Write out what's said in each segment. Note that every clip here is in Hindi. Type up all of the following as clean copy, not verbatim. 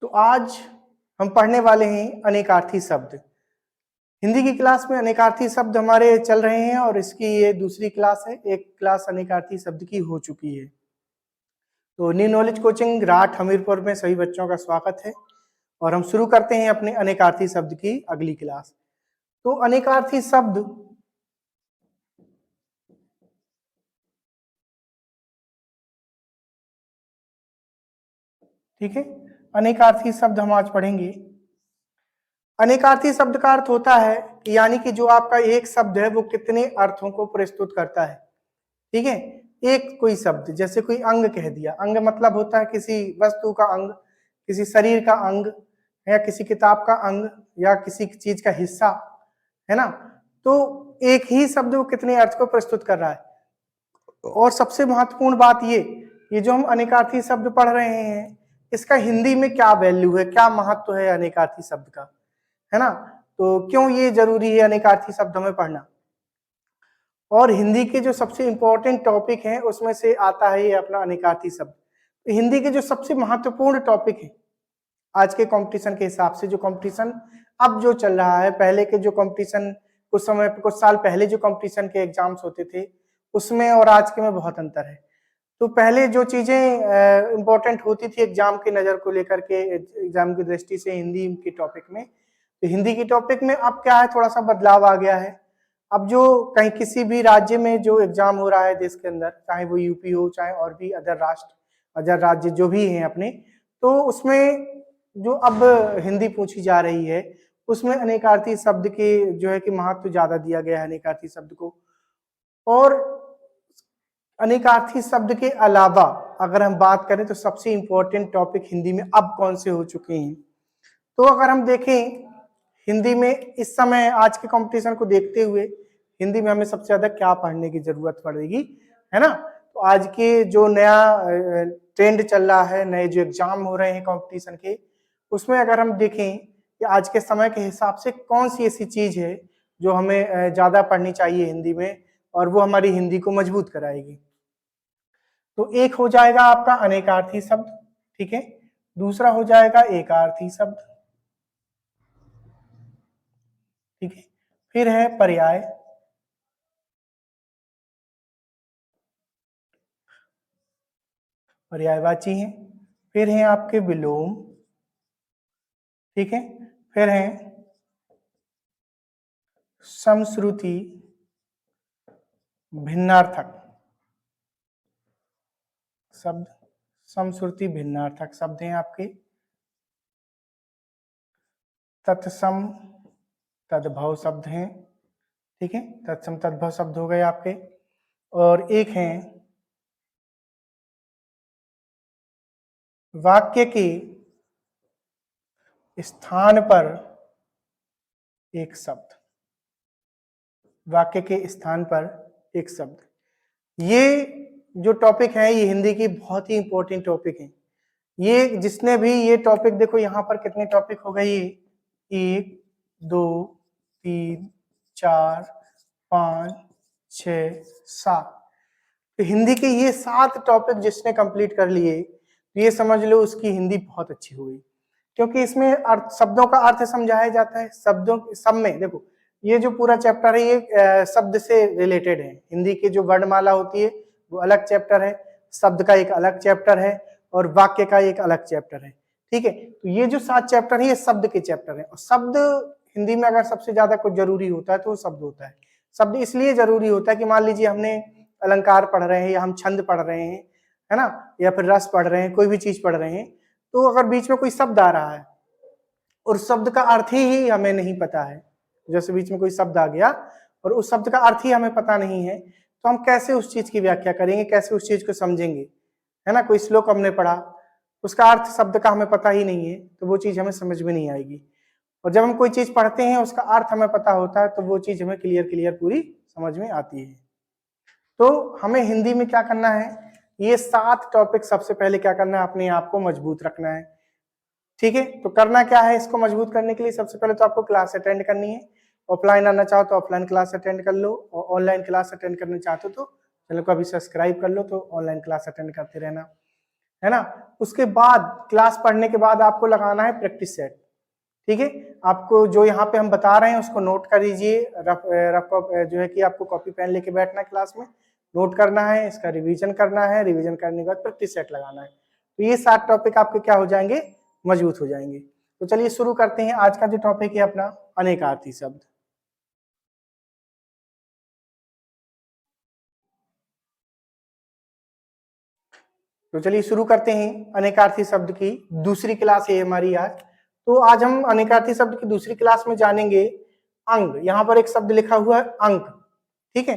तो आज हम पढ़ने वाले हैं अनेकार्थी शब्द। हिंदी की क्लास में अनेकार्थी शब्द हमारे चल रहे हैं और इसकी ये दूसरी क्लास है। एक क्लास अनेकार्थी शब्द की हो चुकी है। तो न्यू नॉलेज कोचिंग राठ हमीरपुर में सभी बच्चों का स्वागत है और हम शुरू करते हैं अपने अनेकार्थी शब्द की अगली क्लास। तो अनेकार्थी शब्द ठीक है, अनेकार्थी शब्द हम आज पढ़ेंगे। अनेकार्थी शब्द का अर्थ होता है यानी कि जो आपका एक शब्द है वो कितने अर्थों को प्रस्तुत करता है। ठीक है, एक कोई शब्द जैसे कोई अंग कह दिया, अंग मतलब होता है किसी वस्तु का अंग, किसी शरीर का अंग या किसी किताब का अंग या किसी चीज का हिस्सा, है ना। तो एक ही शब्द वो कितने अर्थ को प्रस्तुत कर रहा है। और सबसे महत्वपूर्ण बात ये जो हम अनेकार्थी शब्द पढ़ रहे हैं इसका हिंदी में क्या वैल्यू है, क्या महत्व है अनेकार्थी शब्द का, है ना। तो क्यों ये जरूरी है अनेकार्थी शब्द हमें पढ़ना। और हिंदी के जो सबसे इंपॉर्टेंट टॉपिक है उसमें से आता है ये अपना अनेकार्थी शब्द। तो हिंदी के जो सबसे महत्वपूर्ण टॉपिक है आज के कंपटीशन के हिसाब से, जो कंपटीशन अब जो चल रहा है, पहले के जो कंपटीशन कुछ साल पहले जो कंपटीशन के एग्जाम्स होते थे उसमें और आज के में बहुत अंतर है। तो पहले जो चीजें इंपॉर्टेंट होती थी एग्जाम की नजर को लेकर के, एग्जाम की दृष्टि से हिंदी की टॉपिक में, तो हिंदी की टॉपिक में अब क्या है, थोड़ा सा बदलाव आ गया है। अब जो कहीं किसी भी राज्य में जो एग्जाम हो रहा है देश के अंदर, चाहे वो यूपी हो चाहे और भी अदर राज्य जो भी हैं अपने, तो उसमें जो अब हिंदी पूछी जा रही है उसमें अनेकार्थी शब्द के जो है कि महत्व ज्यादा दिया गया है अनेकार्थी शब्द को। और अनेकार्थी शब्द के अलावा अगर हम बात करें तो सबसे इंपॉर्टेंट टॉपिक हिंदी में अब कौन से हो चुके हैं। तो अगर हम देखें हिंदी में इस समय आज के कंपटीशन को देखते हुए हिंदी में हमें सबसे ज्यादा क्या पढ़ने की जरूरत पड़ेगी, है ना। तो आज के जो नया ट्रेंड चल रहा है, नए जो एग्जाम हो रहे हैं कंपटीशन के, उसमें अगर हम देखें कि आज के समय के हिसाब से कौन सी ऐसी चीज है जो हमें ज्यादा पढ़नी चाहिए हिंदी में और वो हमारी हिंदी को मजबूत कराएगी। तो एक हो जाएगा आपका अनेकार्थी शब्द, ठीक है। दूसरा हो जाएगा एकार्थी शब्द, ठीक है। फिर है पर्याय, पर्यायवाची हैं। फिर हैं आपके विलोम, ठीक है। फिर हैं समश्रुति भिन्नार्थक शब्द, समश्रुति भिन्नार्थक शब्द हैं आपके। तत्सम तद्भव शब्द हैं, ठीक है। तत्सम तद्भव शब्द हो गए आपके। और एक हैं वाक्य के स्थान पर एक शब्द, वाक्य के स्थान पर एक शब्द। ये जो टॉपिक है ये हिंदी की बहुत ही इंपॉर्टेंट टॉपिक है। ये जिसने भी ये टॉपिक, देखो यहाँ पर कितने टॉपिक हो गए, 1 2 3 4 5 6 7। तो हिंदी के ये 7 टॉपिक जिसने कंप्लीट कर लिए तो ये समझ लो उसकी हिंदी बहुत अच्छी हो गई, क्योंकि इसमें अर्थ, शब्दों का अर्थ समझाया जाता है। शब्दों सब में देखो ये जो पूरा चैप्टर है ये शब्द से रिलेटेड है। हिंदी की जो वर्णमाला होती है वो अलग चैप्टर है, शब्द का एक अलग चैप्टर है और वाक्य का एक अलग चैप्टर है, ठीक है। तो ये जो 7 चैप्टर है ये शब्द के चैप्टर है। और शब्द हिंदी में अगर सबसे ज्यादा कुछ जरूरी होता है तो वो शब्द होता है। शब्द इसलिए जरूरी होता है कि मान लीजिए हमने अलंकार पढ़ रहे हैं या हम छंद पढ़ रहे हैं, है ना, या फिर रस पढ़ रहे हैं, कोई भी चीज पढ़ रहे हैं, तो अगर बीच में कोई शब्द आ रहा है और शब्द का अर्थ ही हमें नहीं पता है, जैसे बीच में कोई शब्द आ गया और उस शब्द का अर्थ ही हमें पता नहीं है, तो हम कैसे उस चीज की व्याख्या करेंगे, कैसे उस चीज को समझेंगे, है ना। कोई श्लोक हमने पढ़ा, उसका अर्थ शब्द का हमें पता ही नहीं है तो वो चीज हमें समझ में नहीं आएगी। और जब हम कोई चीज पढ़ते हैं उसका अर्थ हमें पता होता है तो वो चीज हमें क्लियर पूरी समझ में आती है। तो हमें हिंदी में क्या करना है, ये 7 टॉपिक सबसे पहले क्या करना है, अपने आप को मजबूत रखना है, ठीक है। तो करना क्या है, इसको मजबूत करने के लिए सबसे पहले तो आपको क्लास अटेंड करनी है। ऑफलाइन आना चाहो तो ऑफलाइन क्लास अटेंड कर लो, और ऑनलाइन क्लास अटेंड करना चाहते हो तो चैनल को अभी सब्सक्राइब कर लो, तो ऑनलाइन क्लास अटेंड करते रहना। है ना। उसके बाद क्लास पढ़ने के बाद आपको लगाना है प्रैक्टिस सेट, ठीक है। आपको जो यहाँ पे हम बता रहे हैं उसको नोट कर लीजिए, रफ जो है कि आपको कॉपी पेन लेके बैठना है क्लास में, नोट करना है, इसका रिवीजन करना है, रिवीजन करने के बाद प्रैक्टिस सेट लगाना है। तो ये 7 टॉपिक आपके क्या हो जाएंगे, मजबूत हो जाएंगे। तो चलिए शुरू करते हैं। आज का जो टॉपिक है अपना अनेकार्थी शब्द। तो चलिए शुरू करते हैं अनेकार्थी शब्द की दूसरी क्लास है हमारी आज। तो आज हम अनेकार्थी शब्द की दूसरी क्लास में जानेंगे अंग। यहाँ पर एक शब्द लिखा हुआ है अंक, ठीक है।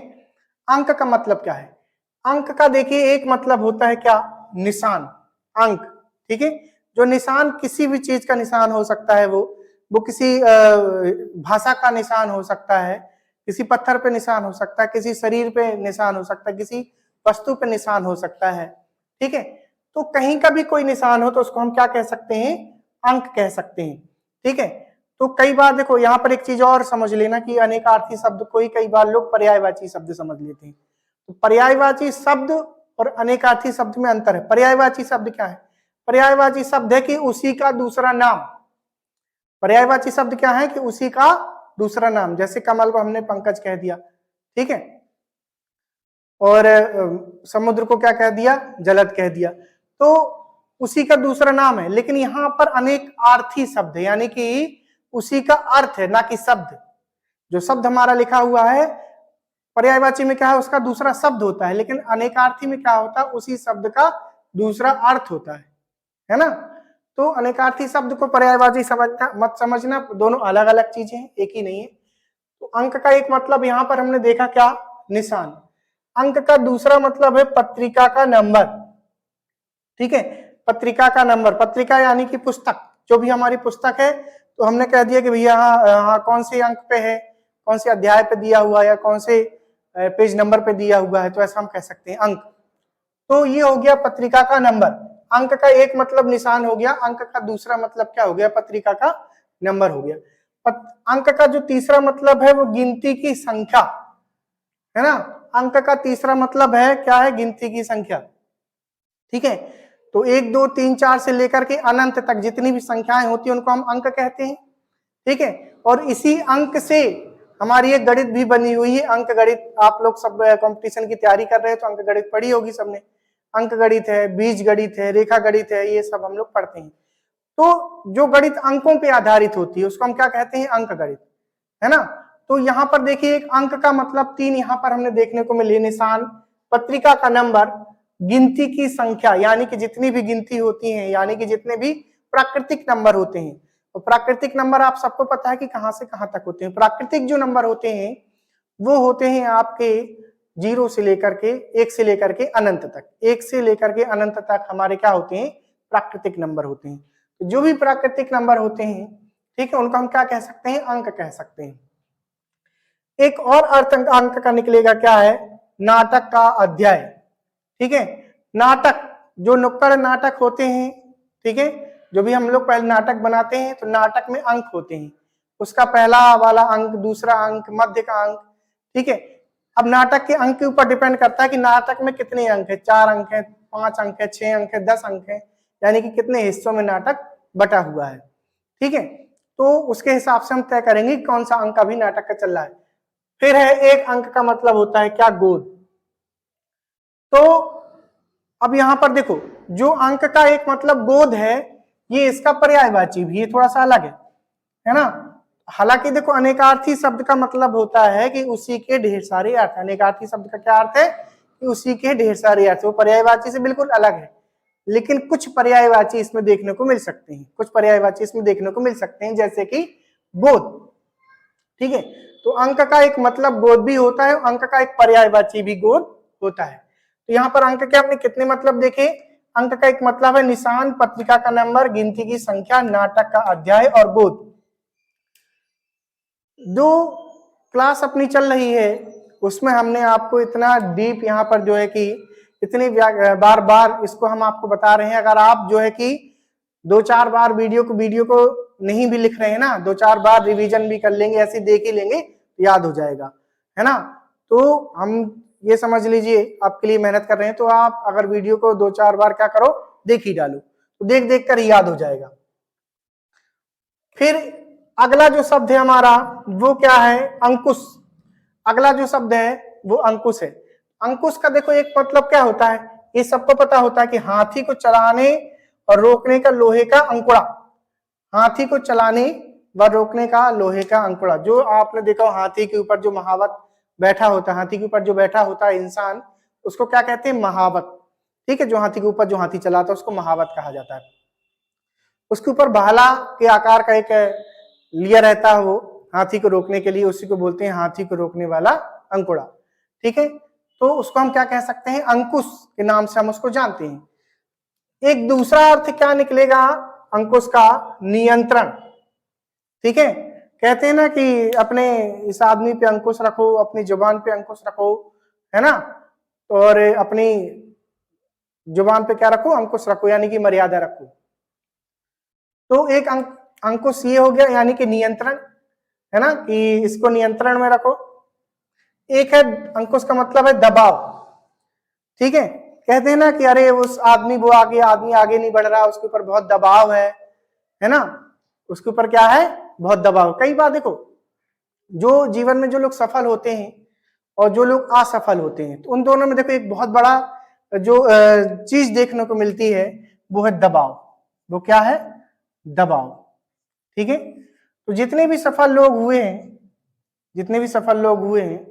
अंक का मतलब क्या है? अंक का देखिए एक मतलब होता है क्या, निशान, अंक, ठीक है। जो निशान किसी भी चीज का निशान हो सकता है, वो किसी भाषा का निशान हो सकता है, किसी पत्थर पे निशान हो सकता है, किसी शरीर पे निशान हो सकता है, किसी वस्तु पे निशान हो सकता है, ठीक है। तो कहीं का भी कोई निशान हो तो उसको हम क्या कह सकते हैं, अंक कह सकते हैं, ठीक है। तो कई बार देखो यहाँ पर एक चीज और समझ लेना कि अनेकार्थी शब्द को ही कई बार लोग पर्यायवाची शब्द समझ लेते हैं। तो पर्यायवाची शब्द और अनेकार्थी शब्द में अंतर है। पर्यायवाची शब्द क्या है? पर्यायवाची शब्द है कि उसी का दूसरा नाम। पर्यायवाची शब्द क्या है कि उसी का दूसरा नाम। जैसे कमल को हमने पंकज कह दिया, ठीक है, और समुद्र को क्या कह दिया, जलद कह दिया। तो उसी का दूसरा नाम है। लेकिन यहाँ पर अनेक आर्थी शब्द है, यानी कि उसी का अर्थ है, ना कि शब्द। जो शब्द हमारा लिखा हुआ है पर्यायवाची में क्या है, उसका दूसरा शब्द होता है, लेकिन अनेकार्थी में क्या होता है, उसी शब्द का दूसरा अर्थ होता है ना। तो अनेकार्थी शब्द को पर्यायवाची समझना मत समझना, दोनों अलग अलग चीजें हैं, एक ही नहीं है। तो अंक का एक मतलब यहाँ पर हमने देखा क्या, निशान। अंक का दूसरा मतलब है पत्रिका का नंबर, ठीक है। पत्रिका का नंबर, पत्रिका यानी कि पुस्तक, जो भी हमारी पुस्तक है, तो हमने कह दिया कि भैया हाँ कौन से अंक पे है, कौन से अध्याय पे दिया हुआ है, या कौन से पेज नंबर पे दिया हुआ है, तो ऐसा हम कह सकते हैं अंक। तो ये हो गया पत्रिका का नंबर। अंक का एक मतलब निशान हो गया, अंक का दूसरा मतलब क्या हो गया, पत्रिका का नंबर हो गया। अंक का जो तीसरा मतलब है वो गिनती की संख्या, है ना। अंक का तीसरा मतलब है क्या है, गिनती की संख्या, ठीक है। तो 1 2 3 4 से लेकर के अनंत तक जितनी भी संख्याएं होती है उनको हम अंक कहते हैं, ठीक है। और इसी अंक से हमारी एक गणित भी बनी हुई है, अंक गणित। आप लोग सब कंपटीशन की तैयारी कर रहे हैं तो अंक गणित पढ़ी होगी सबने। अंक गणित है, बीज गणित है, रेखा गणित है, ये सब हम लोग पढ़ते हैं। तो जो गणित अंकों पे आधारित होती है उसको हम क्या कहते हैं, अंक गणित, है ना। तो यहाँ पर देखिए एक अंक का मतलब 3 यहाँ पर हमने देखने को मिले, निशान, पत्रिका का नंबर, गिनती की संख्या, यानी कि जितनी भी गिनती होती है, यानी कि जितने भी प्राकृतिक नंबर होते हैं। तो प्राकृतिक नंबर आप सबको पता है कि कहां से कहां तक होते हैं। प्राकृतिक जो नंबर होते हैं वो होते हैं आपके 0 से लेकर के 1 से लेकर के अनंत तक। 1 से लेकर के अनंत तक हमारे क्या होते हैं, प्राकृतिक नंबर होते हैं। तो जो भी प्राकृतिक नंबर होते हैं, ठीक है, उनको हम क्या कह सकते हैं, अंक कह सकते हैं। एक और अर्थ अंक का निकलेगा, क्या है, नाटक का अध्याय, ठीक है। नाटक, जो नुक्कड़ नाटक होते हैं, ठीक है, जो भी हम लोग पहले नाटक बनाते हैं तो नाटक में अंक होते हैं। उसका पहला वाला अंक, दूसरा अंक, मध्य का अंक, ठीक है। अब नाटक के अंक के ऊपर डिपेंड करता है कि नाटक में कितने अंक है, 4 अंक है, 5 अंक है, 6 अंक है, 10 अंक है, यानी कि कितने हिस्सों में नाटक बटा हुआ है, ठीक है। तो उसके हिसाब से हम तय करेंगे कौन सा अंक अभी नाटक का चल रहा है। फिर है एक अंक का मतलब होता है क्या, गोद। तो अब यहां पर देखो, जो अंक का एक मतलब गोद है, ये इसका पर्यायवाची भी, ये थोड़ा सा अलग है ना। हालांकि देखो अनेकार्थी शब्द का मतलब होता है कि उसी के ढेर सारे अर्थ। अनेकार्थी शब्द का क्या अर्थ है कि उसी के ढेर सारे अर्थ, वो पर्यायवाची से बिल्कुल अलग है। लेकिन कुछ पर्यायवाची इसमें देखने को मिल सकते हैं, कुछ पर्यायवाची इसमें देखने को मिल सकते हैं, जैसे कि गोद, ठीक है। तो अंक का एक मतलब गोद भी होता है, अंक का एक पर्यायवाची भी गोद होता है। तो यहाँ पर अंक के आपने कितने मतलब देखे, अंक का एक मतलब है निशान, पत्रिका का नंबर, गिनती की संख्या, नाटक का अध्याय और गोद। जो क्लास अपनी चल रही है उसमें हमने आपको इतना डीप यहाँ पर जो है कि इतनी बार बार इसको हम आपको बता रहे हैं। अगर आप जो है कि 2-4 बार वीडियो को नहीं भी लिख रहे हैं ना, 2-4 बार रिवीजन भी कर लेंगे, ऐसे देख ही लेंगे, याद हो जाएगा, है ना। तो हम ये समझ लीजिए आपके लिए मेहनत कर रहे हैं, तो आप अगर वीडियो को 2-4 बार क्या करो, देख ही डालो, तो देख देख कर याद हो जाएगा। फिर अगला जो शब्द है हमारा वो क्या है, अंकुश। अगला जो शब्द है वो अंकुश है। अंकुश का देखो एक मतलब क्या होता है, ये सबको पता होता है कि हाथी को चलाने और रोकने का लोहे का अंकुड़ा, हाथी को चलाने व रोकने का लोहे का अंकुड़ा। जो आपने देखा हो हाथी के ऊपर जो महावत बैठा होता है, हाथी के ऊपर जो बैठा होता है इंसान, उसको क्या कहते हैं, महावत। ठीक है, जो हाथी के ऊपर जो हाथी चलाता है उसको महावत कहा जाता है। उसके ऊपर भाला के आकार का एक लिया रहता है वो हाथी को रोकने के लिए, उसी को बोलते हैं हाथी को रोकने वाला अंकुड़ा। ठीक है, तो उसको हम क्या कह सकते हैं, अंकुश के नाम से हम उसको जानते हैं। एक दूसरा अर्थ क्या निकलेगा अंकुश का, नियंत्रण। ठीक है, कहते हैं ना कि अपने इस आदमी पे अंकुश रखो, अपनी जुबान पे अंकुश रखो, है ना, और अपनी जुबान पे क्या रखो, अंकुश रखो, यानी कि मर्यादा रखो। तो एक अंकुश ये हो गया यानी कि नियंत्रण, है ना, कि इसको नियंत्रण में रखो। एक है अंकुश का मतलब है दबाव। ठीक है, कहते हैं ना कि अरे उस आदमी आदमी आगे नहीं बढ़ रहा, उसके ऊपर बहुत दबाव है ना, उसके ऊपर क्या है, बहुत दबाव। कई बार देखो जो जीवन में जो लोग सफल होते हैं और जो लोग असफल होते हैं, तो उन दोनों में देखो एक बहुत बड़ा जो चीज देखने को मिलती है वो है दबाव। वो क्या है, दबाव। ठीक है, तो जितने भी सफल लोग हुए हैं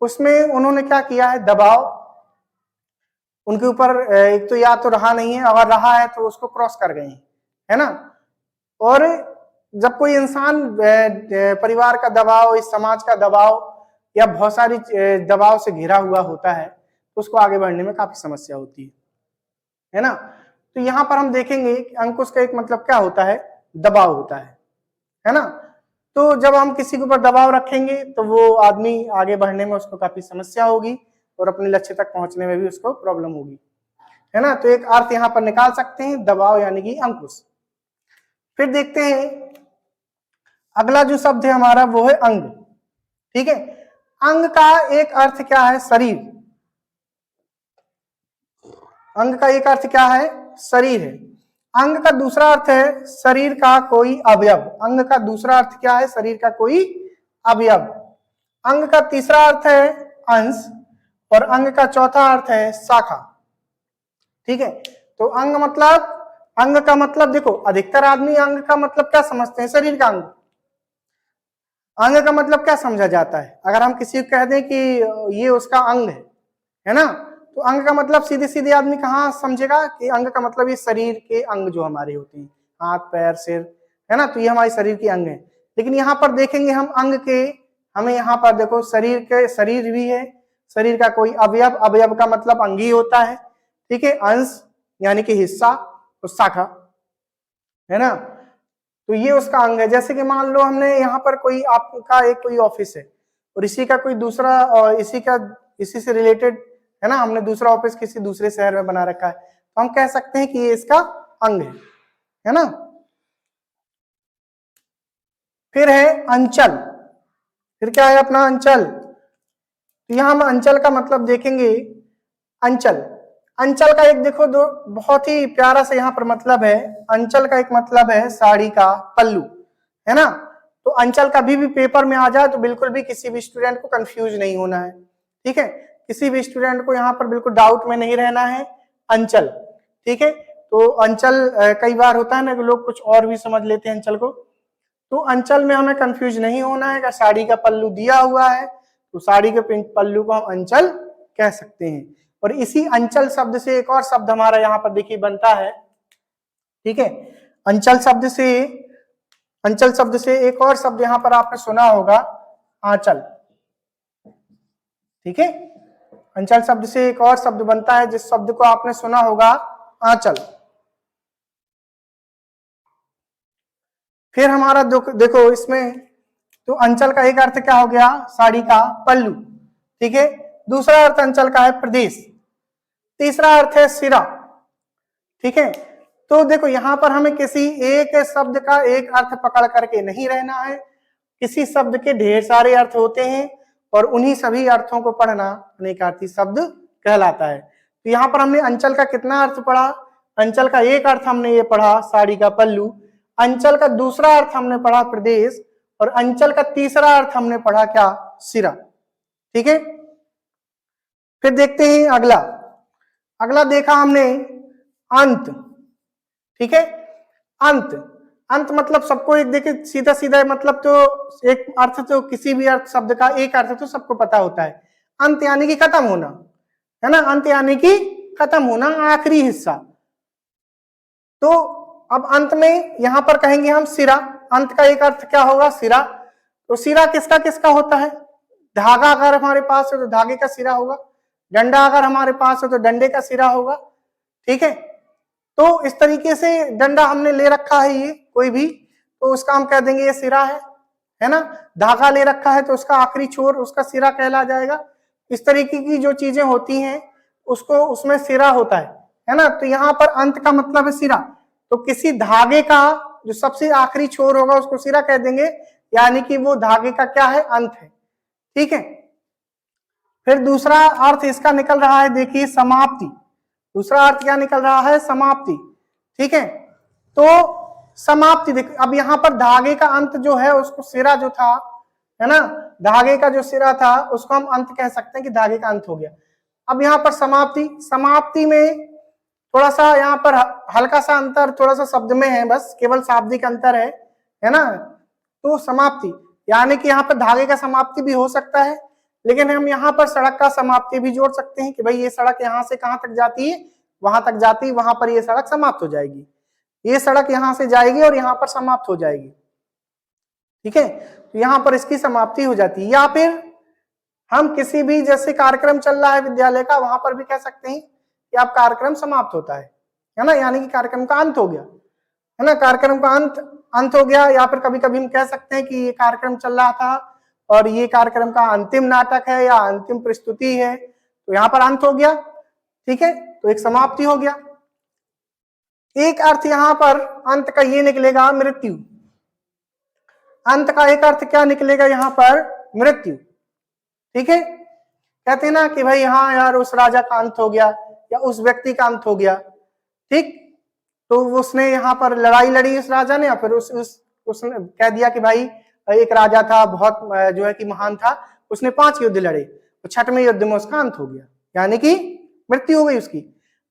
उसमें उन्होंने क्या किया है, दबाव उनके ऊपर एक तो या तो रहा नहीं है, अगर रहा है तो उसको क्रॉस कर गए हैं, है ना। और जब कोई इंसान परिवार का दबाव, इस समाज का दबाव या बहुत सारी दबाव से घिरा हुआ होता है तो उसको आगे बढ़ने में काफी समस्या होती है ना। तो यहाँ पर हम देखेंगे कि अंकुश का एक मतलब क्या होता है, दबाव होता है ना। तो जब हम किसी के ऊपर दबाव रखेंगे तो वो आदमी आगे बढ़ने में उसको काफी समस्या होगी और अपने लक्ष्य तक पहुंचने में भी उसको प्रॉब्लम होगी, है ना। तो एक अर्थ यहाँ पर निकाल सकते हैं दबाव यानी कि अंकुश। फिर देखते हैं अगला जो शब्द है हमारा वो है अंग। ठीक है, अंग का एक अर्थ क्या है, शरीर। अंग का एक अर्थ क्या है, शरीर है। अंग का दूसरा अर्थ है शरीर का कोई अवयव। अंग का दूसरा अर्थ क्या है, शरीर का कोई अवयव। अंग का तीसरा अर्थ है अंश और अंग का चौथा अर्थ है शाखा। ठीक है, तो अंग का मतलब देखो अधिकतर आदमी अंग का मतलब क्या समझते हैं, शरीर का अंग। अंग का मतलब क्या समझा जाता है, अगर हम किसी को कह दें कि ये उसका अंग है ना, तो अंग का मतलब सीधे सीधे आदमी कहाँ समझेगा कि अंग का मतलब ये शरीर के अंग जो हमारे होते हैं, हाथ पैर सिर, है ना, तो ये हमारे शरीर के अंग है। लेकिन यहाँ पर देखेंगे हम अंग के, हमें यहाँ पर देखो शरीर भी है, शरीर का कोई अवयव, अवयव का मतलब अंग ही होता है। ठीक है, अंश यानी कि हिस्सा और शाखा, है ना, तो ये उसका अंग है। जैसे कि मान लो हमने यहाँ पर कोई आपका एक कोई ऑफिस है और इसी का कोई दूसरा और इसी से रिलेटेड, है ना, हमने दूसरा ऑफिस किसी दूसरे शहर में बना रखा है, तो हम कह सकते हैं कि ये इसका अंग है ना। फिर है अंचल। फिर क्या है अपना अंचल, तो यहां हम अंचल का मतलब देखेंगे। अंचल का एक देखो दो बहुत ही प्यारा सा यहाँ पर मतलब है। अंचल का एक मतलब है साड़ी का पल्लू, है ना। तो अंचल का भी पेपर में आ जाए तो बिल्कुल भी किसी भी स्टूडेंट को कंफ्यूज नहीं होना है। ठीक है, किसी भी स्टूडेंट को यहाँ पर बिल्कुल डाउट में नहीं रहना है, अंचल। ठीक है, तो अंचल कई बार होता है ना कि लोग कुछ और भी समझ लेते हैं अंचल को, तो अंचल में हमें कंफ्यूज नहीं होना है कि साड़ी का पल्लू दिया हुआ है तो साड़ी के पल्लू को हम अंचल कह सकते हैं। और इसी अंचल शब्द से एक और शब्द हमारा यहाँ पर देखिए बनता है। ठीक है, अंचल शब्द से एक और शब्द यहाँ पर आपने सुना होगा, आंचल। ठीक है, अंचल शब्द से एक और शब्द बनता है जिस शब्द को आपने सुना होगा, आंचल। फिर हमारा देखो इसमें तो अंचल का एक अर्थ क्या हो गया, साड़ी का पल्लू। ठीक है, दूसरा अर्थ अंचल का है प्रदेश, तीसरा अर्थ है सिरा। ठीक है, तो देखो यहां पर हमें किसी एक शब्द का एक अर्थ पकड़ करके नहीं रहना है, किसी शब्द के ढेर सारे अर्थ होते हैं और उन्हीं सभी अर्थों को पढ़ना अनेकार्थी शब्द कहलाता है। तो यहाँ पर हमने अंचल का कितना अर्थ पढ़ा, अंचल का एक अर्थ हमने ये पढ़ा साड़ी का पल्लू, अंचल का दूसरा अर्थ हमने पढ़ा प्रदेश, और अंचल का तीसरा अर्थ हमने पढ़ा क्या, सिरा। ठीक है, फिर देखते हैं अगला। अगला देखा हमने अंत। ठीक है, अंत, अंत मतलब सबको एक देखिए सीधा सीधा मतलब तो एक अर्थ तो किसी भी अर्थ शब्द का एक अर्थ तो सबको पता होता है, अंत यानी कि खत्म होना, है ना, अंत यानी कि खत्म होना, आखिरी हिस्सा। तो अब अंत में यहां पर कहेंगे हम सिरा, अंत का एक अर्थ क्या होगा, सिरा। तो सिरा किसका किसका होता है, धागा अगर हमारे पास है तो धागे का सिरा होगा, डंडा अगर हमारे पास है तो डंडे का सिरा होगा। ठीक है, तो इस तरीके से डंडा हमने ले रखा है ये कोई भी, तो उसका हम कह देंगे ये सिरा है ना। धागा ले रखा है तो उसका आखिरी छोर उसका सिरा कहला जाएगा। इस तरीके की जो चीजें होती हैं उसको उसमें सिरा होता है ना। तो यहाँ पर अंत का मतलब है सिरा, तो किसी धागे का जो सबसे आखिरी छोर होगा उसको सिरा कह देंगे, यानी कि वो धागे का क्या है, अंत है। ठीक है, फिर दूसरा अर्थ इसका निकल रहा है, देखिए समाप्ति। दूसरा अर्थ क्या निकल रहा है, समाप्ति। ठीक है, तो समाप्ति देखिए, अब यहाँ पर धागे का अंत जो है उसको सिरा जो था, है ना, धागे का जो सिरा था उसको हम अंत कह सकते हैं कि धागे का अंत हो गया। अब यहाँ पर समाप्ति, समाप्ति में थोड़ा सा यहाँ पर हल्का सा अंतर थोड़ा सा शब्द में है, बस केवल शाब्दिक अंतर है ना। तो समाप्ति यानी कि यहाँ पर धागे का समाप्ति भी हो सकता है, लेकिन हम यहाँ पर सड़क का समाप्ति भी जोड़ सकते हैं कि भाई ये सड़क यहाँ से कहाँ तक जाती है, वहां तक जाती है, वहां पर ये सड़क समाप्त हो जाएगी, ये सड़क यहाँ से जाएगी और यहाँ पर समाप्त हो जाएगी। ठीक है, तो यहाँ पर इसकी समाप्ति हो जाती है। या फिर हम किसी भी जैसे कार्यक्रम चल रहा है विद्यालय का, वहां पर भी कह सकते हैं कि आप कार्यक्रम समाप्त होता है ना, यानी कि कार्यक्रम का अंत हो गया, है ना, कार्यक्रम का अंत हो गया। या फिर कभी कभी हम कह सकते हैं कि ये कार्यक्रम चल रहा था और ये कार्यक्रम का अंतिम नाटक है या अंतिम प्रस्तुति है, तो यहाँ पर अंत हो गया। ठीक है, तो एक समाप्ति हो गया। एक अर्थ यहाँ पर अंत का ये निकलेगा, मृत्यु। अंत का एक अर्थ क्या निकलेगा यहाँ पर, मृत्यु। ठीक है, कहते हैं ना कि भाई हाँ यार उस राजा का अंत हो गया या उस व्यक्ति का अंत हो गया। ठीक, तो उसने यहाँ पर लड़ाई लड़ी उस राजा ने, या फिर उसने कह दिया कि भाई एक राजा था बहुत जो है कि महान था, उसने 5 युद्ध लड़े, तो 6वें युद्ध में उसका अंत हो गया, यानी कि मृत्यु हो गई उसकी।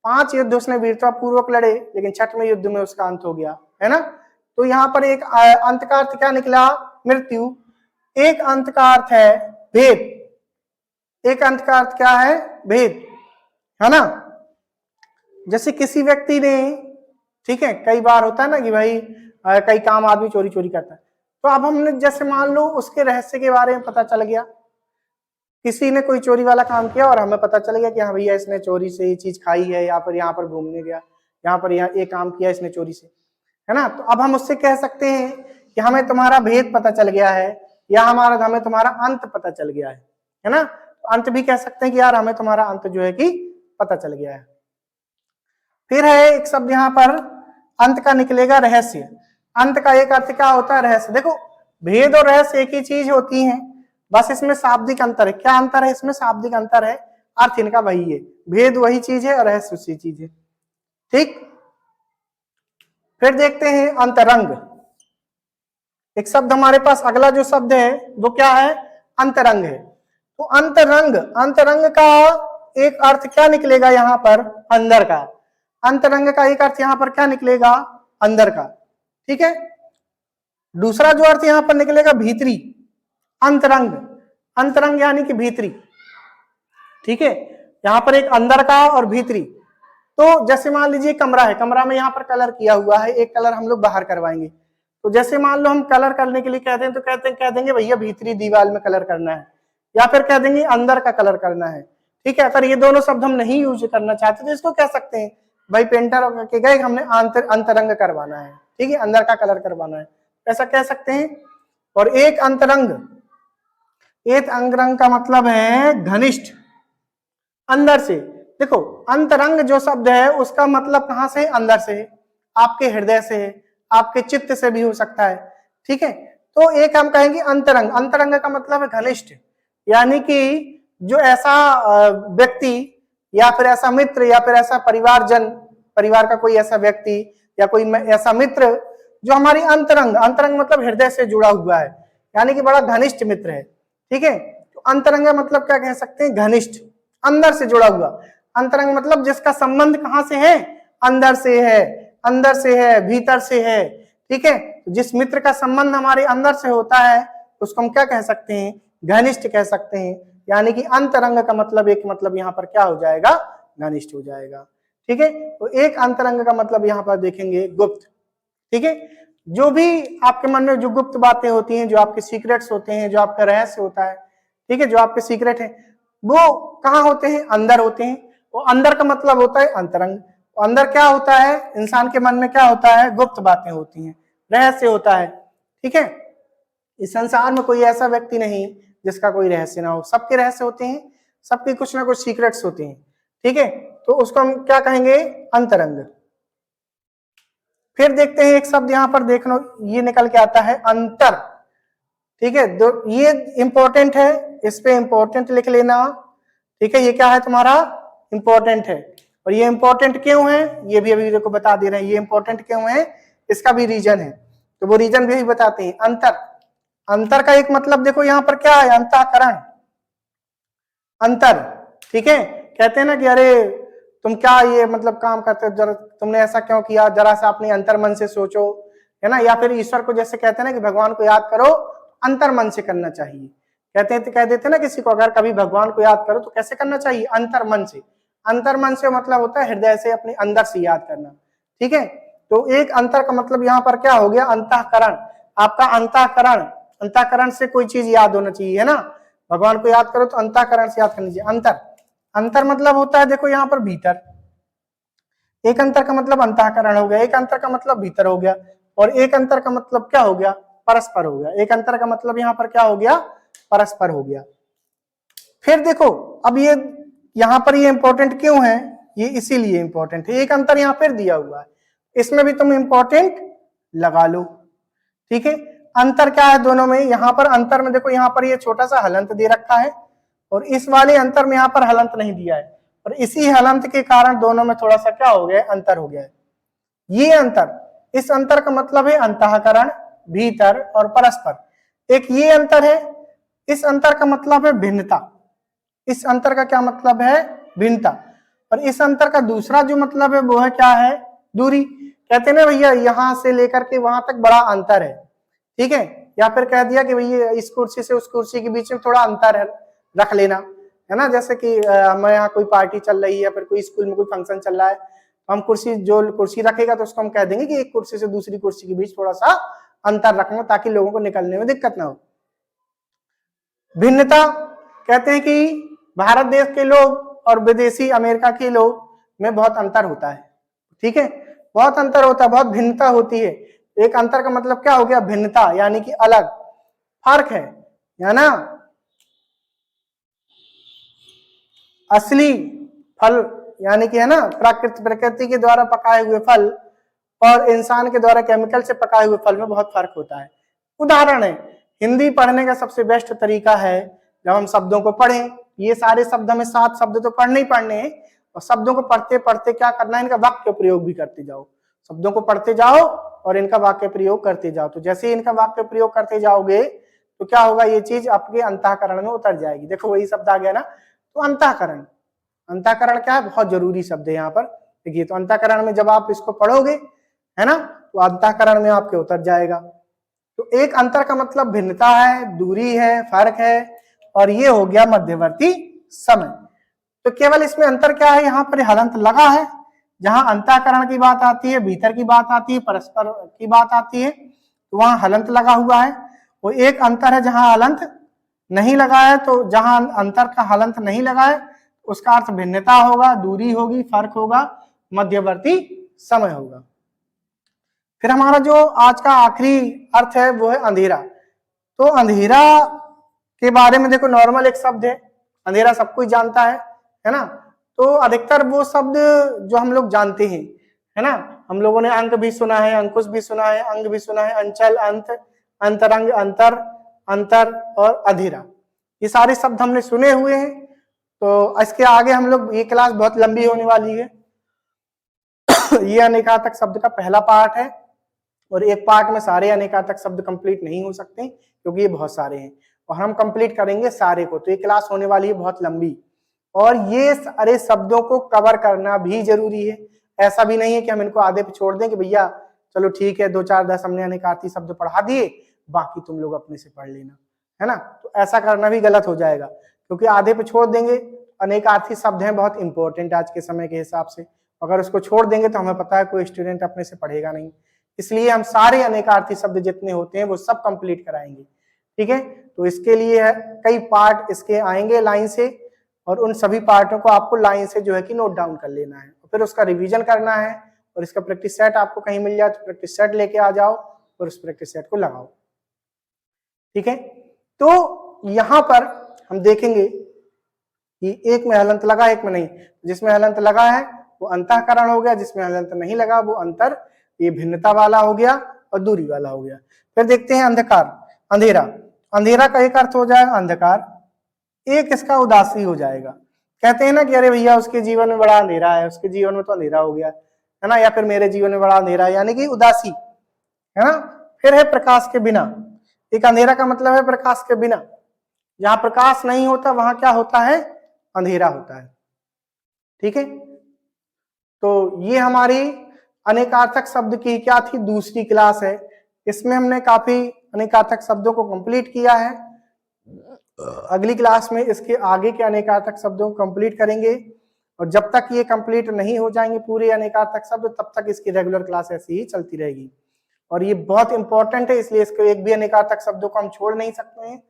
5 युद्ध उसने वीरता पूर्वक लड़े, लेकिन 6वें युद्ध में उसका अंत हो गया, है ना। तो यहाँ पर एक अंत का अर्थ क्या निकला, मृत्यु। एक अंत का अर्थ है भेद, एक अंत का अर्थ क्या है, भेद, है ना। जैसे किसी व्यक्ति ने, ठीक है, कई बार होता है ना कि भाई कई काम आदमी चोरी चोरी करता है, तो अब हमने जैसे मान लो उसके रहस्य के बारे में पता चल गया, किसी ने कोई चोरी वाला काम किया और हमें पता चल गया कि हाँ भैया इसने चोरी से ये चीज खाई है, या फिर यहाँ पर घूमने गया, यहाँ पर ये काम किया इसने चोरी से, है ना। तो अब हम उससे कह सकते हैं कि हमें तुम्हारा भेद पता चल गया है, या हमें तुम्हारा अंत पता चल गया है ना। तो अंत भी कह सकते हैं कि यार हमें तुम्हारा अंत जो है कि पता चल गया है। फिर है एक शब्द यहाँ पर अंत का निकलेगा, रहस्य। अंत का एक अर्थ क्या होता है, रहस्य। देखो भेद और रहस्य एक ही चीज होती है, बस इसमें शाब्दिक अंतर है। क्या अंतर है इसमें, शाब्दिक अंतर है, अर्थ इनका वही है, भेद वही चीज है और रहस्य उसी चीज है। ठीक, फिर देखते हैं अंतरंग। एक शब्द हमारे पास अगला जो शब्द है वो क्या है, अंतरंग है। तो अंतरंग, अंतरंग का एक अर्थ क्या निकलेगा यहाँ पर, अंदर का। अंतरंग का एक अर्थ यहाँ पर क्या निकलेगा, अंदर का। ठीक है, दूसरा जो अर्थ यहाँ पर निकलेगा, भीतरी। अंतरंग, अंतरंग यानी कि भीतरी। ठीक है, यहाँ पर एक अंदर का और भीतरी। तो जैसे मान लीजिए कमरा है, कमरा में यहाँ पर कलर किया हुआ है, एक कलर हम लोग बाहर करवाएंगे, तो जैसे मान लो हम कलर करने के लिए कहते हैं तो कह देंगे भैया भीतरी दीवार में कलर करना है, या फिर कह देंगे अंदर का कलर करना है। ठीक है, अगर ये दोनों शब्द हम नहीं यूज करना चाहते तो इसको कह सकते हैं भाई पेंटर के गए हमने अंतरंग करवाना है, ठीक है, अंदर का कलर करवाना है, ऐसा कह सकते हैं। और एक अंतरंग, एक अंतरंग का मतलब है घनिष्ठ, अंदर से। देखो अंतरंग जो शब्द है उसका मतलब कहां से, अंदर से है, आपके हृदय से है, आपके चित्त से भी हो सकता है। ठीक है, तो एक हम कहेंगे अंतरंग। अंतरंग का मतलब है घनिष्ठ, यानी कि जो ऐसा व्यक्ति या फिर ऐसा मित्र या फिर ऐसा परिवारजन, परिवार का कोई ऐसा व्यक्ति या कोई ऐसा मित्र जो हमारी अंतरंग, अंतरंग मतलब हृदय से जुड़ा हुआ है, यानी कि बड़ा घनिष्ठ मित्र है, ठीक है। तो अंतरंग मतलब क्या कह सकते हैं, घनिष्ठ, अंदर से जुड़ा हुआ। अंतरंग मतलब जिसका संबंध कहां से है, अंदर से है, अंदर से है, भीतर से है, ठीक है। जिस मित्र का संबंध हमारे अंदर से होता है उसको हम क्या कह सकते हैं, घनिष्ठ कह सकते हैं। यानी कि अंतरंग का मतलब एक मतलब यहाँ पर क्या हो जाएगा, घनिष्ठ हो जाएगा, ठीक है। तो एक अंतरंग का मतलब यहाँ पर देखेंगे गुप्त, ठीक है। जो भी आपके मन में जो गुप्त बातें होती हैं, जो आपके सीक्रेट्स होते हैं, जो आपका रहस्य होता है, ठीक है, जो आपके सीक्रेट है वो कहाँ होते हैं, अंदर होते हैं। वो अंदर का मतलब होता है अंतरंग। अंदर क्या होता है, इंसान के मन में क्या होता है, गुप्त बातें होती हैं, रहस्य होता है, ठीक है। इस संसार में कोई ऐसा व्यक्ति नहीं जिसका कोई रहस्य ना हो, सबके रहस्य होते हैं, सबके कुछ ना कुछ सीक्रेट्स होते हैं, ठीक है। तो उसको हम क्या कहेंगे, अंतरंग। फिर देखते हैं एक शब्द यहाँ पर देख लो, ये निकल के आता है अंतर, ठीक है। ये इंपॉर्टेंट है, इस पे इंपॉर्टेंट लिख लेना, ठीक है। ये क्या है तुम्हारा, इंपॉर्टेंट है। और ये इंपॉर्टेंट क्यों है ये भी अभी देखो बता दे रहे हैं, ये इंपॉर्टेंट क्यों है, इसका भी रीजन है, तो वो रीजन भी बताते हैं। अंतर, अंतर का एक मतलब देखो यहाँ पर क्या है, अंतःकरण, अंतर, ठीक है। कहते हैं ना कि अरे तुम क्या ये मतलब काम करते हो, जरा तुमने ऐसा क्यों किया, जरा सा अपने अंतर मन से सोचो, है ना। या फिर ईश्वर को जैसे कहते हैं ना कि भगवान को याद करो, अंतर मन से करना चाहिए। कहते हैं, तो कह देते हैं ना किसी को, अगर कभी भगवान को याद करो तो कैसे करना चाहिए, अंतर मन से। अंतर मन से मतलब होता है हृदय से, अपने अंदर से याद करना, ठीक है। तो एक अंतर का मतलब यहाँ पर क्या हो गया, अंतःकरण, आपका अंतःकरण, अंतःकरण से कोई चीज याद होना चाहिए, है ना। भगवान को याद करो तो अंतःकरण से याद करनी चाहिए। अंतर, अंतर मतलब होता है देखो यहाँ पर भीतर, एक अंतर का मतलब अंतःकरण हो गया, एक अंतर का मतलब भीतर हो गया, और एक अंतर का मतलब क्या हो गया, परस्पर हो गया। एक अंतर का मतलब यहाँ पर क्या हो गया, परस्पर हो गया। फिर देखो अब ये यहाँ पर ये इंपॉर्टेंट क्यों है, ये इसीलिए इंपॉर्टेंट है, एक अंतर यहाँ पर दिया हुआ है, इसमें भी तुम इंपॉर्टेंट लगा लो, ठीक है। अंतर क्या है दोनों में, यहाँ पर अंतर में देखो यहाँ पर ये छोटा सा हलंत दे रखा है, और इस वाले अंतर में यहाँ पर हलंत नहीं दिया है, और इसी हलंत के कारण दोनों में थोड़ा सा क्या हो गया, अंतर हो गया है। ये अंतर, इस अंतर का मतलब है अंतःकरण, भीतर और परस्पर। एक ये अंतर है, इस अंतर का मतलब है भिन्नता, इस अंतर का क्या मतलब है, भिन्नता। और इस अंतर का दूसरा जो मतलब है वो है क्या है, दूरी। कहते हैं ना भैया यहां से लेकर के वहां तक बड़ा अंतर है, ठीक है। या फिर कह दिया कि भैया इस कुर्सी से उस कुर्सी के बीच में थोड़ा अंतर है, रख लेना, है ना। जैसे कि हमारे यहाँ कोई पार्टी चल रही है या फिर कोई स्कूल में कोई फंक्शन चल रहा है, तो हम कुर्सी, जो कुर्सी रखेगा तो उसको हम कह देंगे कि एक कुर्सी से दूसरी कुर्सी के बीच थोड़ा सा अंतर रखना, ताकि लोगों को निकलने में दिक्कत ना हो। भिन्नता, कहते हैं कि भारत देश के लोग और विदेशी अमेरिका के लोग में बहुत अंतर होता है, ठीक है, बहुत अंतर होता है, बहुत भिन्नता होती है। एक अंतर का मतलब क्या हो गया, भिन्नता, यानी कि अलग, फर्क है ना। असली फल यानी कि है ना, प्रकृति के द्वारा पकाए हुए फल और इंसान के द्वारा केमिकल से पकाए हुए फल में बहुत फर्क होता है। उदाहरण है, हिंदी पढ़ने का सबसे बेस्ट तरीका है जब हम शब्दों को पढ़ें, ये सारे शब्द हमें 7 शब्द तो पढ़ने ही पढ़ने हैं, और शब्दों को पढ़ते पढ़ते क्या करना है, इनका वाक्य प्रयोग भी करते जाओ। शब्दों को पढ़ते जाओ और इनका वाक्य प्रयोग करते जाओ, तो जैसे ही इनका वाक्य प्रयोग करते जाओगे तो क्या होगा, ये चीज आपके अंतःकरण में उतर जाएगी। देखो वही शब्द आ गया ना, तो अंतःकरण, अंतःकरण क्या है, बहुत जरूरी शब्द है यहाँ पर। देखिए तो अंतःकरण में जब आप इसको पढ़ोगे, है ना, तो अंतःकरण में आपके उतर जाएगा। तो एक अंतर का मतलब भिन्नता है, दूरी है, फर्क है, और ये हो गया मध्यवर्ती समय। तो केवल इसमें अंतर क्या है, यहाँ पर हलंत लगा है, जहां अंतःकरण की बात आती है, भीतर की बात आती है, परस्पर की बात आती है, तो वहां हलंत लगा हुआ है। वो एक अंतर है जहां हलंत नहीं लगा है, तो जहां अंतर का हलंत नहीं लगा है उसका अर्थ भिन्नता होगा, दूरी होगी, फर्क होगा, मध्यवर्ती समय होगा। फिर हमारा जो आज का आखिरी अर्थ है वो है अंधेरा। तो अंधेरा के बारे में देखो नॉर्मल एक शब्द है, अंधेरा सब कोई जानता है ना। तो अधिकतर वो शब्द जो हम लोग जानते हैं, है ना, हम लोगों ने अंक भी सुना है, अंकुश भी सुना है, अंग भी सुना है, अंचल, अंत, अंतरंग, अंतर, अंतर और अधेरा, ये सारे शब्द हमने सुने हुए हैं। तो इसके आगे हम लोग, ये क्लास बहुत लंबी होने वाली है ये अनेकार्थक शब्द का पहला पार्ट है, और एक पार्ट में सारे अनेकार्थक शब्द कंप्लीट नहीं हो सकते क्योंकि ये बहुत सारे हैं, और हम कंप्लीट करेंगे सारे को, तो ये क्लास होने वाली है बहुत लंबी, और ये सारे शब्दों को कवर करना भी जरूरी है। ऐसा भी नहीं है कि हम इनको आधे पे छोड़ दें कि भैया चलो ठीक है 2 4 10 हमने अनेकार्थी शब्द पढ़ा दिए, बाकी तुम लोग अपने से पढ़ लेना, है ना। तो ऐसा करना भी गलत हो जाएगा, क्योंकि आधे पे छोड़ देंगे। अनेकार्थी शब्द हैं बहुत इंपॉर्टेंट आज के समय के हिसाब से, अगर उसको छोड़ देंगे तो हमें पता है कोई स्टूडेंट अपने से पढ़ेगा नहीं, इसलिए हम सारे अनेकार्थी शब्द जितने होते हैं वो सब कंप्लीट कराएंगे, ठीक है। तो इसके लिए है कई पार्ट इसके आएंगे लाइन से, और उन सभी पार्टों को आपको लाइन से जो है कि नोट डाउन कर लेना है, फिर उसका रिवीजन करना है, और इसका प्रैक्टिस सेट आपको कहीं मिल जाए तो प्रैक्टिस सेट लेके आ जाओ और उस प्रैक्टिस सेट को लगाओ, ठीक है। तो यहां पर हम देखेंगे कि एक में हलंत लगा एक में नहीं, जिसमें हलंत लगा है वो अंतःकरण हो गया, जिसमें हलंत नहीं लगा वो अंतर, ये भिन्नता वाला हो गया और दूरी वाला हो गया। फिर देखते हैं अंधकार, अंधेरा, अंधेरा का एक अर्थ हो जाएगा अंधकार, एक इसका उदासी हो जाएगा। कहते हैं ना कि अरे भैया उसके जीवन में बड़ा अंधेरा है, उसके जीवन में तो अंधेरा हो गया, है ना, या फिर मेरे जीवन में बड़ा अंधेरा है, यानी कि उदासी, है ना। फिर है प्रकाश के बिना, एक अंधेरा का मतलब है प्रकाश के बिना, जहां प्रकाश नहीं होता वहां क्या होता है, अंधेरा होता है, ठीक है। तो ये हमारी अनेकार्थक शब्द की क्या थी, दूसरी क्लास है, इसमें हमने काफी अनेकार्थक शब्दों को कंप्लीट किया है। अगली क्लास में इसके आगे के अनेकार्थक शब्दों को कंप्लीट करेंगे, और जब तक ये कंप्लीट नहीं हो जाएंगे पूरे अनेकार्थक शब्द तब तक इसकी रेगुलर क्लास ऐसी ही चलती रहेगी, और ये बहुत इंपॉर्टेंट है, इसलिए इसको एक भी अनेकार्थक शब्दों को हम छोड़ नहीं सकते हैं।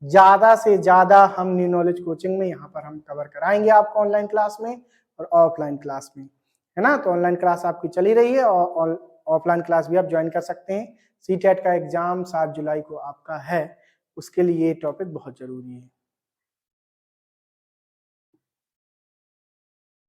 ज्यादा से ज्यादा हम न्यू नॉलेज कोचिंग में यहाँ पर हम कवर कराएंगे आपको ऑनलाइन क्लास में और ऑफलाइन क्लास में, है ना। तो ऑनलाइन क्लास आपकी चली रही है और ऑफलाइन क्लास भी आप ज्वाइन कर सकते हैं। सीटेट का एग्जाम 7 जुलाई को आपका है, उसके लिए ये टॉपिक बहुत जरूरी है।